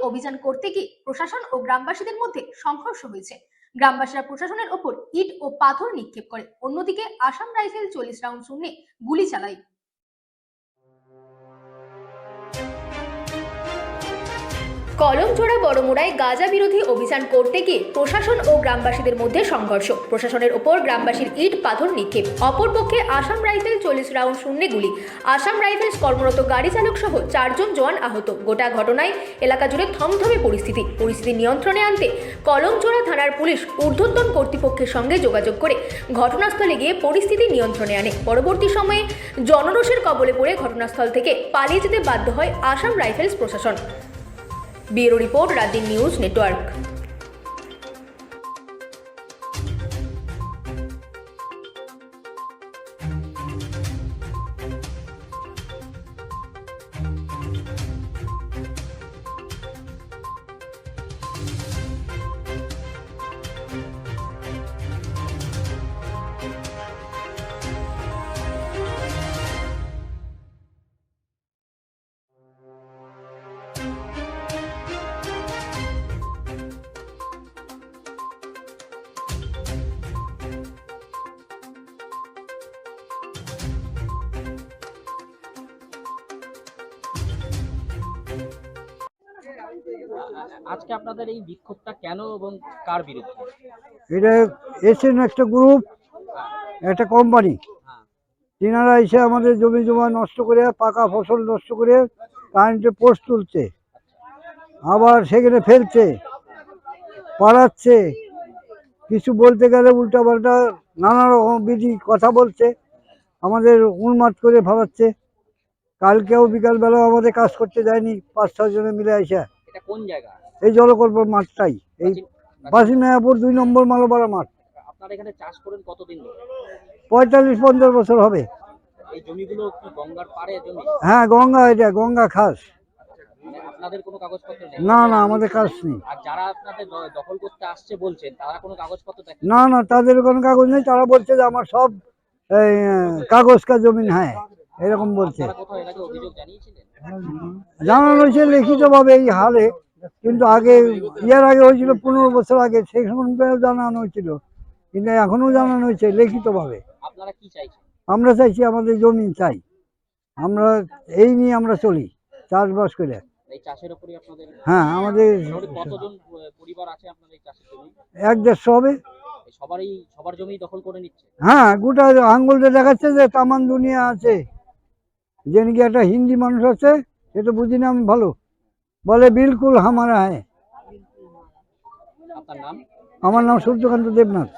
অভিযান করতে গিয়ে প্রশাসন ও গ্রামবাসীদের মধ্যে সংঘর্ষ হয়েছে। গ্রামবাসীরা প্রশাসনের ওপর ইট ও পাথর নিক্ষেপ করে, অন্যদিকে আসাম রাইফেল 40 রাউন্ড শূন্যে গুলি চালায়। কলমজোড়া বড়মুড়ায় গাঁজা বিরোধী অভিযান করতে গিয়ে প্রশাসন ও গ্রামবাসীদের মধ্যে সংঘর্ষ, প্রশাসনের ওপর গ্রামবাসীর ইট পাথর নিক্ষেপ। অপরপক্ষে আসাম রাইফেল 40 রাউন্ড শূন্যে গুলি। আসাম রাইফেলস কর্মরত গাড়ি চালক সহ 4 জন জওয়ান আহত। গোটা ঘটনায় এলাকা জুড়ে থমথমে পরিস্থিতি নিয়ন্ত্রণে আনতে কলমজোড়া থানার পুলিশ ঊর্ধ্বতন কর্তৃপক্ষের সঙ্গে যোগাযোগ করে ঘটনাস্থলে গিয়ে পরিস্থিতি নিয়ন্ত্রণে আনে। পরবর্তী সময়ে জনরোষের কবলে পড়ে ঘটনাস্থল থেকে পালিয়ে যেতে বাধ্য হয় আসাম রাইফেলস প্রশাসন। Bureau report, রাতদিন news network. আজকে আপনাদের এই বিক্ষোভটা কেন এবং কার বিরুদ্ধে? এটা এসেন একটা গ্রুপ, একটা কোম্পানি, তিনারা এসে আমাদের জমি জমা নষ্ট করে, পাকা ফসল নষ্ট করে কারেন্টের পোস্ট তুলছে, আবার সেখানে ফেলছে, পাড়াচ্ছে, কিছু বলতে গেলে উল্টাপাল্টা নানা রকম বিধি কথা বলছে, আমাদের উন্মাদ করে ভাবাচ্ছে। কালকেও বিকালবেলাও আমাদের কাজ করতে যায়নি, 5-6 জনে মিলে এসে। এটা কোন জায়গা? এই জলকল্প মাঠটাই, এই বাসি মায়াপুর 2 নম্বর মালোপাড়া মাঠ। আপনারা এখানে চাষ করেন কতদিন ধরে? 45-50 বছর হবে। এই জমিগুলো কি গঙ্গার পাড়ে জমি? হ্যাঁ, গঙ্গা, এটা গঙ্গা খাস। মানে আপনাদের কোনো কাগজপত্র নেই? না না, আমাদের কাজ নেই। আর যারা আপনাদের দখল করতে আসছে বলছেন, তারা কোনো কাগজপত্র দেখেন? না না, তাদের কোনো কাগজ নেই। তারা বলছে যে আমার সব কাগজ কা জমিন, হ্যাঁ, এরকম বলছে। আপনারা কোথাও এর আগে অভিযোগ জানিয়েছিলেন? জানানো হয়েছে লিখিতভাবে এই হালে, কিন্তু আগে ইয়ার আগে হয়েছিল 15 বছর আগে, সেই সময় জানানো হয়েছিল, কিন্তু এখনো জানানো হয়েছে লিখিতভাবে। আপনারা কি চাইছেন? আমরা চাইছি আমাদের জমি চাই, আমরা এই নিয়ে আমরা চলি, চাষবাস করে। এই চাষের উপরই আপনাদের? হ্যাঁ, আমাদের কতজন পরিবার আছে আপনাদের এই চাষের জমি? 1-150 হবে। সবার জমি দখল করে নিচ্ছে? হ্যাঁ, গোটা আঙ্গুলটা দেখাচ্ছে যে তামান দুনিয়া আছে, যে নাকি একটা হিন্দি মানুষ আছে, সেটা বুঝি না আমি ভালো, বলে বিলকুল হামারা হ্যাঁ। আপনার নাম? আমার নাম সূর্যকান্ত দেবনাথ।